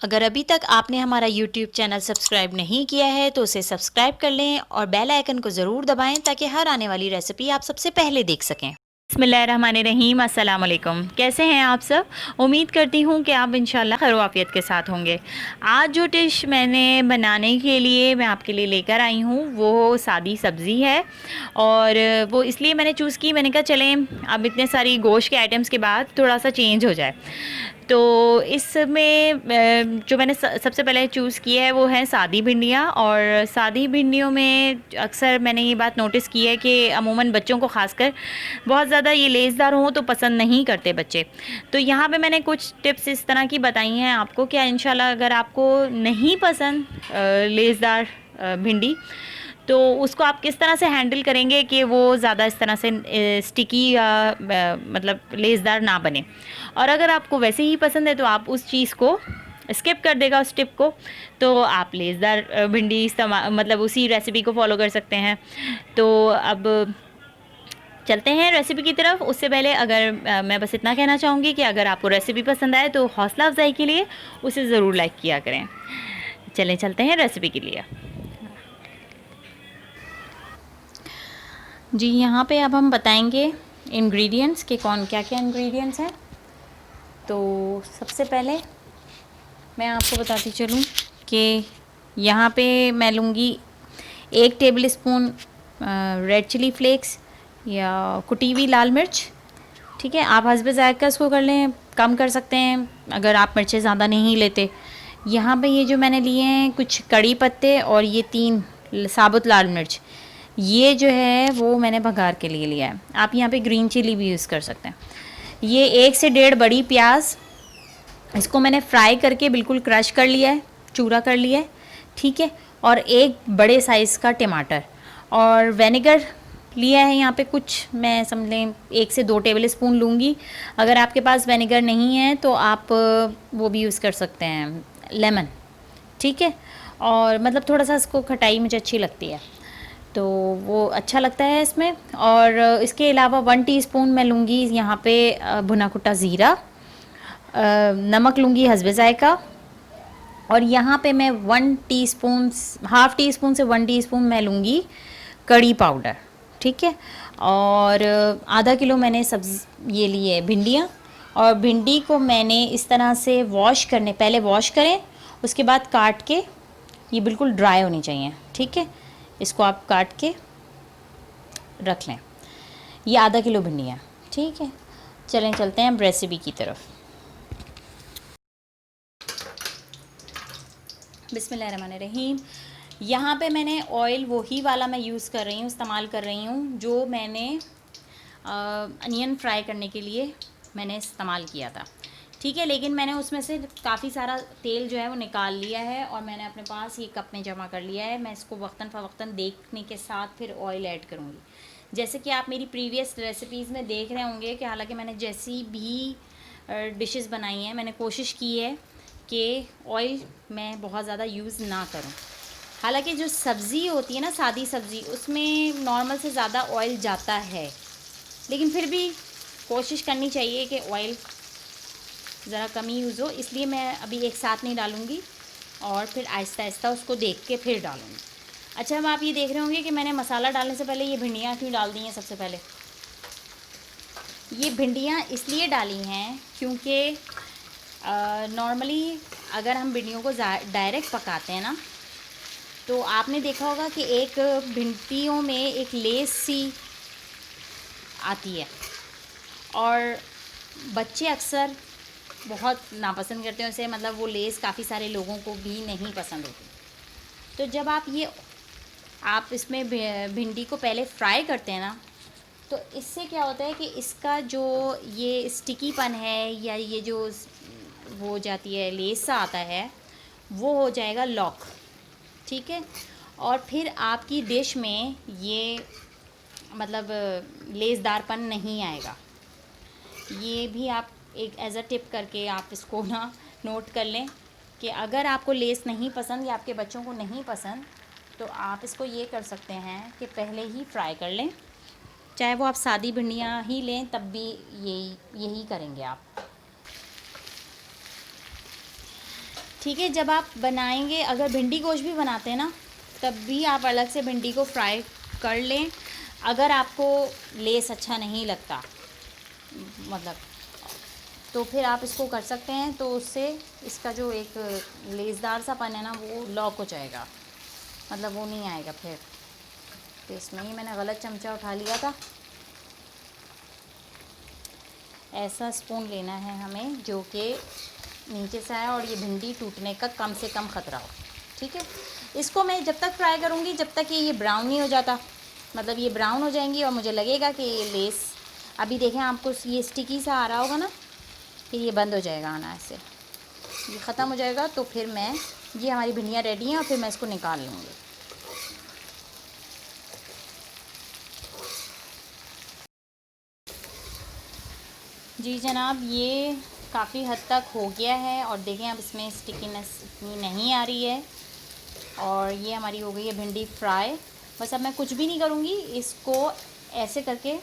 अगर अभी तक आपने हमारा YouTube चैनल सब्सक्राइब नहीं किया है तो उसे सब्सक्राइब कर लें और बेल आइकन को ज़रूर दबाएं ताकि हर आने वाली रेसिपी आप सबसे पहले देख सकें। बिस्मिल्लाहिर्रहमानिर्रहीम, अस्सलाम वालेकुम। कैसे हैं आप सब? उम्मीद करती हूँ कि आप इंशाल्लाह खैर वाफ़ियत के साथ होंगे। आज जो डिश मैंने बनाने के लिए मैं आपके लिए लेकर आई हूँ वो सादी सब्ज़ी है और वो इसलिए मैंने चूज़ की, मैंने कहा चलें अब इतने सारी गोश्त के आइटम्स के बाद थोड़ा सा चेंज हो जाए। तो इसमें जो मैंने सबसे पहले चूज़ किया है वो है सादी भिंडियाँ। और सादी भिंडियों में अक्सर मैंने ये बात नोटिस की है कि अमूमन बच्चों को ख़ासकर बहुत ज़्यादा ये लेसदार हों तो पसंद नहीं करते बच्चे। तो यहाँ पे मैंने कुछ टिप्स इस तरह की बताई हैं आपको कि इंशाल्लाह अगर आपको नहीं पसंद लेसदार भिंडी तो उसको आप किस तरह से हैंडल करेंगे कि वो ज़्यादा इस तरह से स्टिकी या मतलब लेसदार ना बने। और अगर आपको वैसे ही पसंद है तो आप उस चीज़ को स्किप कर देगा, उस टिप को, तो आप लेसदार भिंडी इस्तेमाल मतलब उसी रेसिपी को फॉलो कर सकते हैं। तो अब चलते हैं रेसिपी की तरफ। उससे पहले अगर मैं बस इतना कहना चाहूँगी कि अगर आपको रेसिपी पसंद आए तो हौसला अफजाई के लिए उसे ज़रूर लाइक किया करें। चलें चलते हैं रेसिपी के लिए। जी यहाँ पे अब हम बताएंगे इंग्रेडिएंट्स के कौन क्या क्या इंग्रेडिएंट्स हैं। तो सबसे पहले मैं आपको बताती चलूँ कि यहाँ पे मैं लूँगी 1 tablespoon red chilli flakes या कुटी हुई लाल मिर्च। ठीक है, आप हस्बे ज़ायक़ा इसको कर लें, कम कर सकते हैं अगर आप मिर्चें ज़्यादा नहीं लेते। यहाँ पे ये जो मैंने लिए हैं कुछ कड़ी पत्ते और ये 3 साबुत लाल मिर्च, ये जो है वो मैंने बघार के लिए लिया है। आप यहाँ पे ग्रीन चिली भी यूज़ कर सकते हैं। ये 1 से 1.5 बड़ी प्याज, इसको मैंने फ्राई करके बिल्कुल क्रश कर लिया है, चूरा कर लिया है। ठीक है, और 1 बड़े साइज़ का टमाटर और विनेगर लिया है यहाँ पे कुछ, मैं समझ लें 1 से 2 टेबल स्पून लूँगी। अगर आपके पास विनेगर नहीं है तो आप वो भी यूज़ कर सकते हैं, लेमन। ठीक है, और मतलब थोड़ा सा इसको खटाई मुझे अच्छी लगती है तो वो अच्छा लगता है इसमें। और इसके अलावा 1 टीस्पून मैं लूँगी यहाँ पे भुना कुटा ज़ीरा, नमक लूँगी हस्बे ज़ायक़ा, और यहाँ पे मैं 1 टीस्पून, हाफ़ टी स्पून से 1 टीस्पून मैं लूँगी कड़ी पाउडर। ठीक है, और आधा किलो मैंने सब्ज़ी ये ली है भिंडियाँ। और भिंडी को मैंने इस तरह से वॉश करने, पहले वॉश करें उसके बाद काट के, ये बिल्कुल ड्राई होनी चाहिए। ठीक है, इसको आप काट के रख लें। ये आधा किलो भिंडियाँ। ठीक है, चलें चलते हैं अब रेसिपी की तरफ। बिस्मिल्लाहिर्रहमानिर्रहीम। यहाँ पे मैंने ऑयल वही वाला मैं यूज़ कर रही हूँ, इस्तेमाल कर रही हूँ जो मैंने अनियन फ्राई करने के लिए मैंने इस्तेमाल किया था। ठीक है, लेकिन मैंने उसमें से काफ़ी सारा तेल जो है वो निकाल लिया है और मैंने अपने पास ये कप में जमा कर लिया है। मैं इसको वक्तन फ़वक्तन देखने के साथ फिर ऑयल ऐड करूँगी। जैसे कि आप मेरी प्रीवियस रेसिपीज़ में देख रहे होंगे कि हालांकि मैंने जैसी भी डिशेस बनाई हैं मैंने कोशिश की है कि ऑयल मैं बहुत ज़्यादा यूज़ ना करूँ। हालांकि जो सब्ज़ी होती है ना, सादी सब्ज़ी, उसमें नॉर्मल से ज़्यादा ऑयल जाता है, लेकिन फिर भी कोशिश करनी चाहिए कि ऑयल ज़रा कम ही यूज़ हो। इसलिए मैं अभी एक साथ नहीं डालूँगी और फिर आहिस्ता आहिस्ता उसको देख के फिर डालूँगी। अच्छा, अब आप ये देख रहे होंगे कि मैंने मसाला डालने से पहले ये भिंडियाँ क्यों डाल दी हैं। सबसे पहले ये भिंडियाँ इसलिए डाली हैं क्योंकि नॉर्मली अगर हम भिंडियों को डायरेक्ट पकाते हैं ना तो आपने देखा होगा कि एक भिंडियों में एक लेस सी आती है और बच्चे अक्सर बहुत नापसंद करते हैं उसे, मतलब वो लेस काफ़ी सारे लोगों को भी नहीं पसंद होती। तो जब आप इसमें भिंडी को पहले फ्राई करते हैं ना तो इससे क्या होता है कि इसका जो ये स्टिकीपन है या ये जो वो जाती है लेस सा आता है वो हो जाएगा लॉक। ठीक है, और फिर आपकी डिश में ये मतलब लेसदारपन नहीं आएगा। ये भी आप एक एज अ टिप करके आप इसको ना नोट कर लें कि अगर आपको लेस नहीं पसंद या आपके बच्चों को नहीं पसंद तो आप इसको ये कर सकते हैं कि पहले ही फ्राई कर लें। चाहे वो आप सादी भिंडियाँ ही लें तब भी यही करेंगे आप। ठीक है। जब आप बनाएंगे, अगर भिंडी गोश्त भी बनाते हैं ना, तब भी आप अलग से भिंडी को फ्राई कर लें। अगर आपको लेस अच्छा नहीं लगता, मतलब, तो फिर आप इसको कर सकते हैं, तो उससे इसका जो एक लेसदार सा पन है ना, वो लॉक हो जाएगा, मतलब वो नहीं आएगा फिर। तो इसमें ही मैंने गलत चमचा उठा लिया था। ऐसा स्पून लेना है हमें जो कि नीचे से आए और ये भिंडी टूटने का कम से कम ख़तरा हो। ठीक है। इसको मैं जब तक फ्राई करूँगी जब तक ये ब्राउन नहीं हो जाता, मतलब ये ब्राउन हो जाएंगी और मुझे लगेगा कि ये लेस, अभी देखें आपको ये स्टिकी सा आ रहा होगा ना, फिर ये बंद हो जाएगा आना, ऐसे ये ख़त्म हो जाएगा। तो फिर मैं, ये हमारी भिंडियाँ रेडी हैं और फिर मैं इसको निकाल लूँगी। जी जनाब, ये काफ़ी हद तक हो गया है और देखें अब इसमें स्टिकीनेस इतनी नहीं आ रही है और ये हमारी हो गई है भिंडी फ्राई। बस अब मैं कुछ भी नहीं करूँगी, इसको ऐसे करके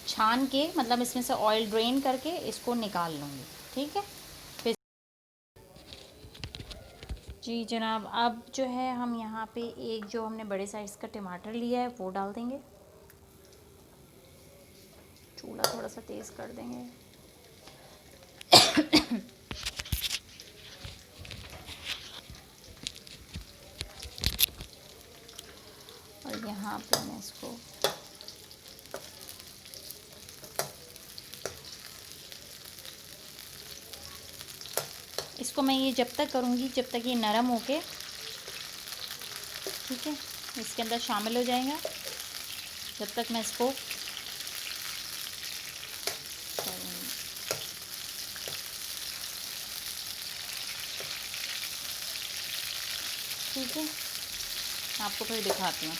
छान के, मतलब इसमें से ऑयल ड्रेन करके इसको निकाल लूँगी। ठीक है। फिर जी जनाब, अब जो है हम यहाँ पे एक जो हमने बड़े साइज़ का टमाटर लिया है वो डाल देंगे। चूल्हा थोड़ा सा तेज़ कर देंगे। और यहाँ पे मैं इसको मैं ये जब तक करूँगी जब तक ये नरम होके, ठीक है, इसके अंदर शामिल हो जाएगा, जब तक मैं इसको ठीक है, आपको फिर दिखाती हूँ।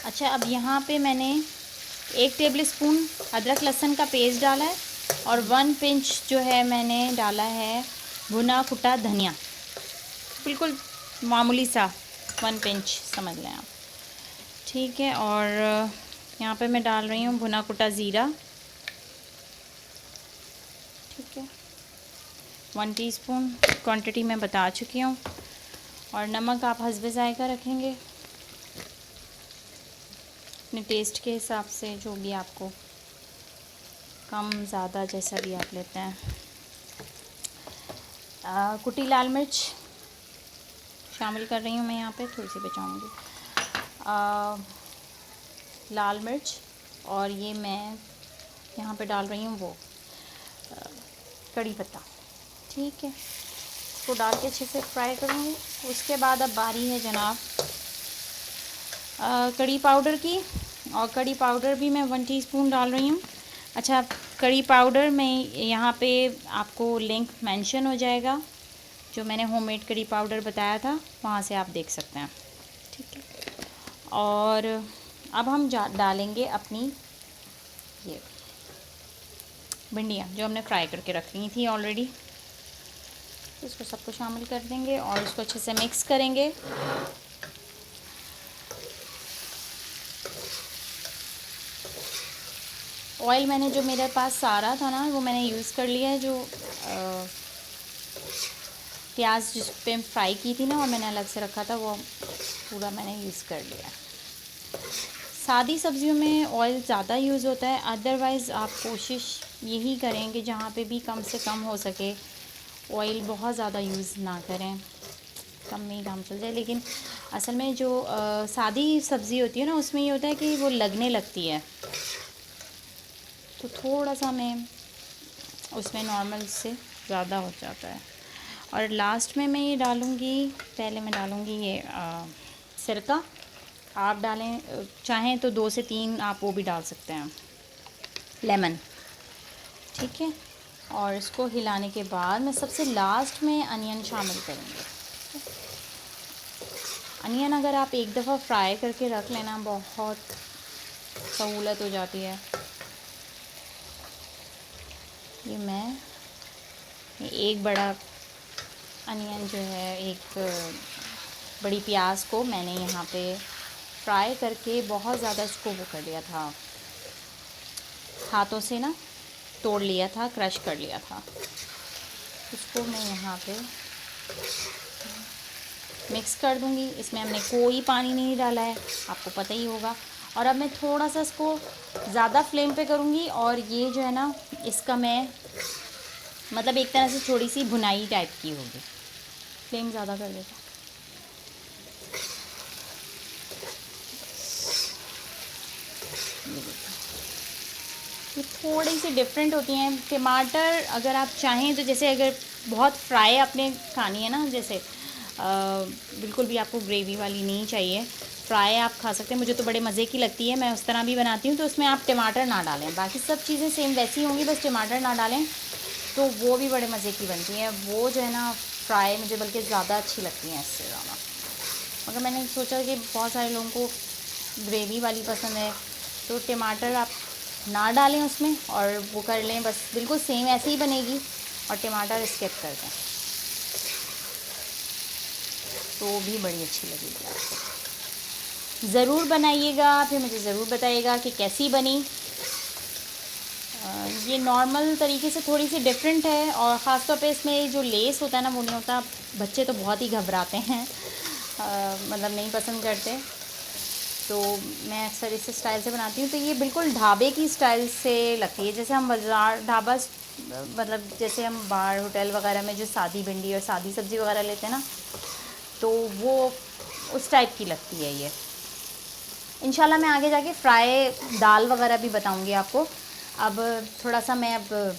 अच्छा, अब यहाँ पे मैंने 1 टेबल स्पून अदरक लहसुन का पेस्ट डाला है और 1 पिंच जो है मैंने डाला है भुना कुटा धनिया, बिल्कुल मामूली सा 1 पिंच समझ लें आप। ठीक है। और यहाँ पे मैं डाल रही हूँ भुना कुटा ज़ीरा, ठीक है, 1 टीस्पून, क्वांटिटी मैं बता चुकी हूँ। और नमक आप हस्बे ज़ायक़ा रखेंगे अपने टेस्ट के हिसाब से, जो भी आपको कम ज़्यादा जैसा भी आप लेते हैं। कुटी लाल मिर्च शामिल कर रही हूँ मैं यहाँ पे, थोड़ी सी बचाऊँगी लाल मिर्च। और ये मैं यहाँ पे डाल रही हूँ वो कड़ी पत्ता, ठीक है, इसको डाल के अच्छे से फ्राई करूँगी। उसके बाद अब बारी है जनाब कड़ी पाउडर की, और कड़ी पाउडर भी मैं 1 टीस्पून डाल रही हूँ। अच्छा, कड़ी पाउडर में यहाँ पे आपको लिंक मेंशन हो जाएगा, जो मैंने होममेड कड़ी पाउडर बताया था वहाँ से आप देख सकते हैं। ठीक है। और अब हम डालेंगे अपनी ये भिंडियाँ जो हमने फ्राई करके रखी थी ऑलरेडी, इसको सबको शामिल कर देंगे और इसको अच्छे से मिक्स करेंगे। ऑयल मैंने जो मेरे पास सारा था ना वो मैंने यूज़ कर लिया है, जो प्याज जिस पे फ्राई की थी ना और मैंने अलग से रखा था, वो पूरा मैंने यूज़ कर लिया। सादी सब्ज़ियों में ऑयल ज़्यादा यूज़ होता है, अदरवाइज़ आप कोशिश यही करें कि जहाँ पे भी कम से कम हो सके ऑयल बहुत ज़्यादा यूज़ ना करें, कम में ही काम चल जाए। लेकिन असल में जो सादी सब्ज़ी होती है ना, उसमें ये होता है कि वो लगने लगती है, तो थोड़ा सा मैं उसमें नॉर्मल से ज़्यादा हो जाता है। और लास्ट में मैं ये डालूँगी, पहले मैं डालूँगी ये सिरका, आप डालें चाहें तो 2 से 3 आप वो भी डाल सकते हैं, लेमन, ठीक है। और इसको हिलाने के बाद मैं सबसे लास्ट में अनियन शामिल करूँगी। अनियन अगर आप एक दफ़ा फ्राई करके रख लेना, बहुत सहूलत हो जाती है। ये मैं एक बड़ा अनियन जो है, एक बड़ी प्याज को मैंने यहाँ पे फ्राई करके बहुत ज़्यादा इसको वो कर लिया था हाथों से ना, तोड़ लिया था, क्रश कर लिया था। इसको मैं यहाँ पे मिक्स कर दूँगी। इसमें हमने कोई पानी नहीं डाला है, आपको पता ही होगा। और अब मैं थोड़ा सा इसको ज़्यादा फ्लेम पे करूँगी, और ये जो है ना, इसका मैं मतलब एक तरह से थोड़ी सी भुनाई टाइप की होगी। फ्लेम ज़्यादा कर देता। ये थोड़ी सी डिफरेंट होती हैं। टमाटर अगर आप चाहें तो, जैसे अगर बहुत फ्राई आपने खानी है ना, जैसे बिल्कुल भी आपको ग्रेवी वाली नहीं चाहिए, फ्राई आप खा सकते हैं। मुझे तो बड़े मज़े की लगती है, मैं उस तरह भी बनाती हूँ। तो उसमें आप टमाटर ना डालें, बाकी सब चीज़ें सेम वैसी होंगी, बस टमाटर ना डालें, तो वो भी बड़े मज़े की बनती हैं। वो जो है ना फ्राई मुझे बल्कि ज़्यादा अच्छी लगती हैं इससे ज़्यादा। मगर मैंने सोचा कि बहुत सारे लोगों को ग्रेवी वाली पसंद है, तो टमाटर आप ना डालें उसमें, और वो कर लें, बस बिल्कुल सेम ऐसे ही बनेगी, और टमाटर स्किप कर दें तो भी बड़ी अच्छी लगेगी आपको। ज़रूर बनाइएगा, फिर मुझे ज़रूर बताइएगा कि कैसी बनी। ये नॉर्मल तरीके से थोड़ी सी डिफरेंट है, और ख़ास तौर पे इसमें जो लेस होता है ना वो नहीं होता। बच्चे तो बहुत ही घबराते हैं, मतलब नहीं पसंद करते। तो मैं अक्सर इस स्टाइल से बनाती हूँ। तो ये बिल्कुल ढाबे की स्टाइल से लगती है, जैसे हम बाज़ार ढाबा मतलब जैसे हम बाहर होटल वगैरह में जो सादी भिंडी और सादी सब्ज़ी वगैरह लेते हैं ना, तो वो उस टाइप की लगती है ये। इंशाल्लाह मैं आगे जाके फ्राई दाल वगैरह भी बताऊंगी आपको। अब थोड़ा सा मैं अब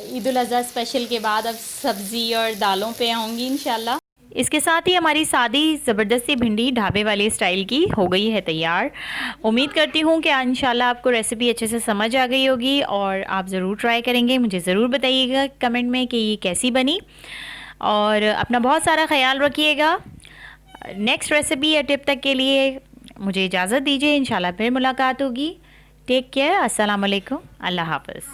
ईद उल अज़हा स्पेशल के बाद अब सब्ज़ी और दालों पे आऊँगी इंशाल्लाह। इसके साथ ही हमारी सादी ज़बरदस्ती भिंडी ढाबे वाले स्टाइल की हो गई है तैयार। उम्मीद करती हूँ कि इंशाल्लाह आपको रेसिपी अच्छे से समझ आ गई होगी, और आप ज़रूर ट्राई करेंगे। मुझे ज़रूर बताइएगा कमेंट में कि ये कैसी बनी, और अपना बहुत सारा ख्याल रखिएगा। नेक्स्ट रेसिपी या टिप तक के लिए मुझे इजाज़त दीजिए, इंशाल्लाह फिर मुलाकात होगी। टेक केयर, अस्सलाम वालेकुम, अल्लाह हाफ़िज़।